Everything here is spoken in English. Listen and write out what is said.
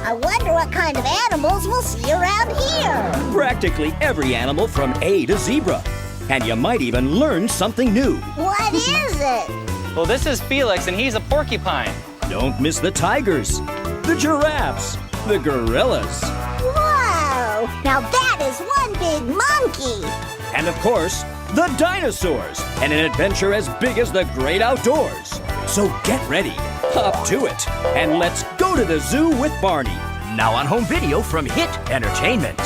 I wonder what kind of animals we'll see around here. Practically every animal from A to zebra. And you might even learn something new. What is it? Well, this is Felix, and he's a porcupine. Don't miss the tigers, the giraffes, the gorillas, Whoa! Now that is one big monkey. and of course, the dinosaurs, and an adventure as big as the great outdoors. So get ready, hop to it, and let's go to the zoo with Barney. Now on home video from Hit Entertainment.